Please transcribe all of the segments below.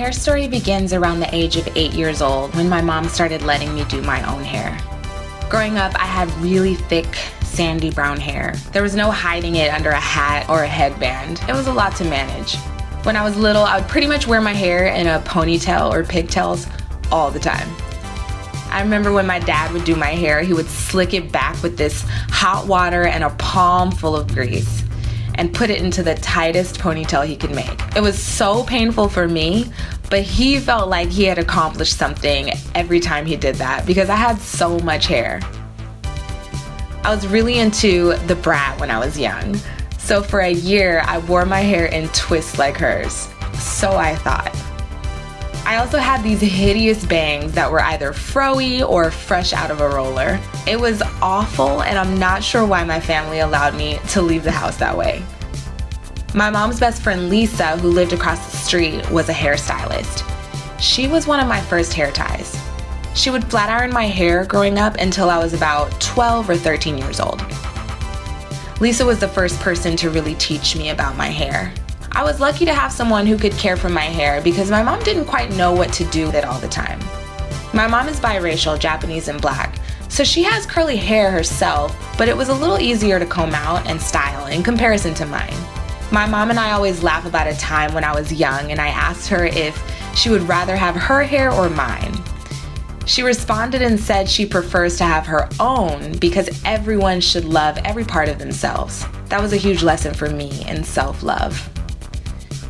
hair story begins around the age of 8 years old when my mom started letting me do my own hair. Growing up, I had really thick, sandy brown hair. There was no hiding it under a hat or a headband. It was a lot to manage. When I was little, I would pretty much wear my hair in a ponytail or pigtails all the time. I remember when my dad would do my hair, he would slick it back with this hot water and a palm full of grease and put it into the tightest ponytail he could make. It was so painful for me, but he felt like he had accomplished something every time he did that because I had so much hair. I was really into the brat when I was young. So for a year, I wore my hair in twists like hers. So I thought. I also had these hideous bangs that were either fro-y or fresh out of a roller. It was awful, and I'm not sure why my family allowed me to leave the house that way. My mom's best friend Lisa, who lived across the street, was a hairstylist. She was one of my first hair ties. She would flat iron my hair growing up until I was about 12 or 13 years old. Lisa was the first person to really teach me about my hair. I was lucky to have someone who could care for my hair because my mom didn't quite know what to do with it all the time. My mom is biracial, Japanese and black, so she has curly hair herself, but it was a little easier to comb out and style in comparison to mine. My mom and I always laugh about a time when I was young and I asked her if she would rather have her hair or mine. She responded and said she prefers to have her own because everyone should love every part of themselves. That was a huge lesson for me in self-love.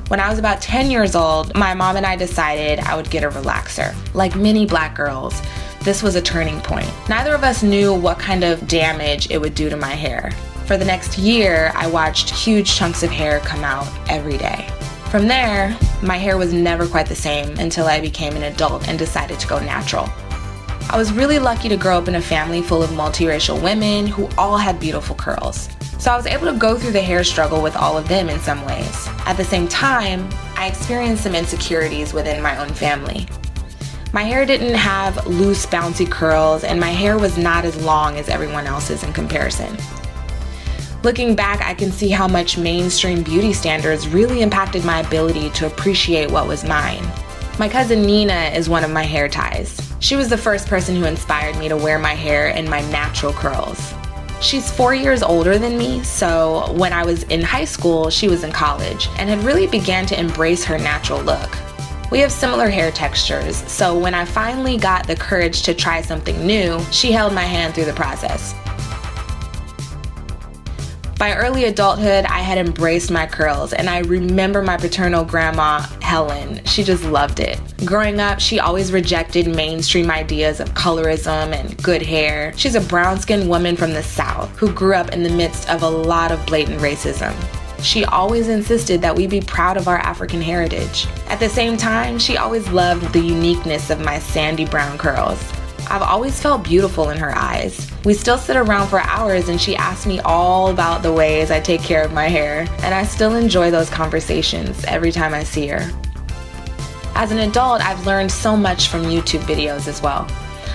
When I was about 10 years old, my mom and I decided I would get a relaxer. Like many black girls, this was a turning point. Neither of us knew what kind of damage it would do to my hair. For the next year, I watched huge chunks of hair come out every day. From there, my hair was never quite the same until I became an adult and decided to go natural. I was really lucky to grow up in a family full of multiracial women who all had beautiful curls. So I was able to go through the hair struggle with all of them in some ways. At the same time, I experienced some insecurities within my own family. My hair didn't have loose, bouncy curls, and my hair was not as long as everyone else's in comparison. Looking back, I can see how much mainstream beauty standards really impacted my ability to appreciate what was mine. My cousin Nina is one of my hair ties. She was the first person who inspired me to wear my hair in my natural curls. She's 4 years older than me, so when I was in high school, she was in college and had really began to embrace her natural look. We have similar hair textures, so when I finally got the courage to try something new, she held my hand through the process. By early adulthood, I had embraced my curls, and I remember my paternal grandma, Helen. She just loved it. Growing up, she always rejected mainstream ideas of colorism and good hair. She's a brown-skinned woman from the South who grew up in the midst of a lot of blatant racism. She always insisted that we be proud of our African heritage. At the same time, she always loved the uniqueness of my sandy brown curls. I've always felt beautiful in her eyes. We still sit around for hours and she asks me all about the ways I take care of my hair, and I still enjoy those conversations every time I see her. As an adult, I've learned so much from YouTube videos as well.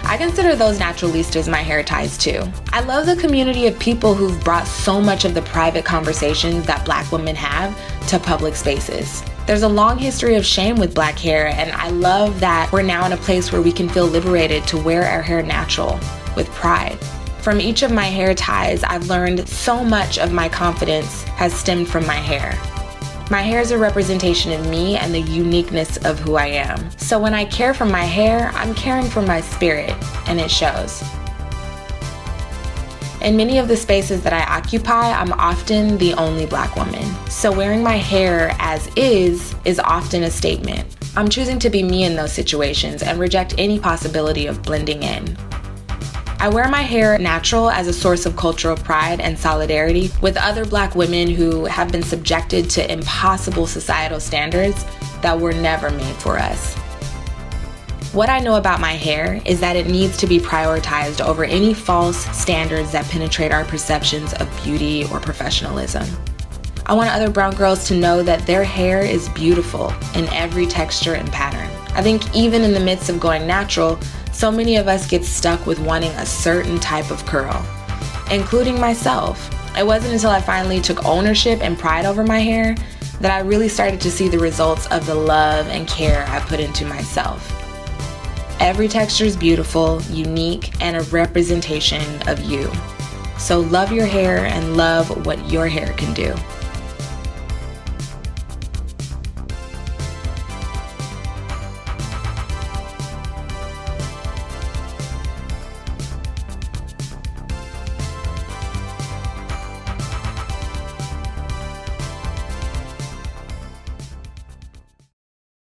I consider those naturalistas my hair ties too. I love the community of people who've brought so much of the private conversations that black women have to public spaces. There's a long history of shame with black hair, and I love that we're now in a place where we can feel liberated to wear our hair natural, with pride. From each of my hair ties, I've learned so much of my confidence has stemmed from my hair. My hair is a representation of me and the uniqueness of who I am. So when I care for my hair, I'm caring for my spirit, and it shows. In many of the spaces that I occupy, I'm often the only black woman. So wearing my hair as is often a statement. I'm choosing to be me in those situations and reject any possibility of blending in. I wear my hair natural as a source of cultural pride and solidarity with other black women who have been subjected to impossible societal standards that were never made for us. What I know about my hair is that it needs to be prioritized over any false standards that penetrate our perceptions of beauty or professionalism. I want other brown girls to know that their hair is beautiful in every texture and pattern. I think even in the midst of going natural, so many of us get stuck with wanting a certain type of curl, including myself. It wasn't until I finally took ownership and pride over my hair that I really started to see the results of the love and care I put into myself. Every texture is beautiful, unique, and a representation of you. So love your hair and love what your hair can do.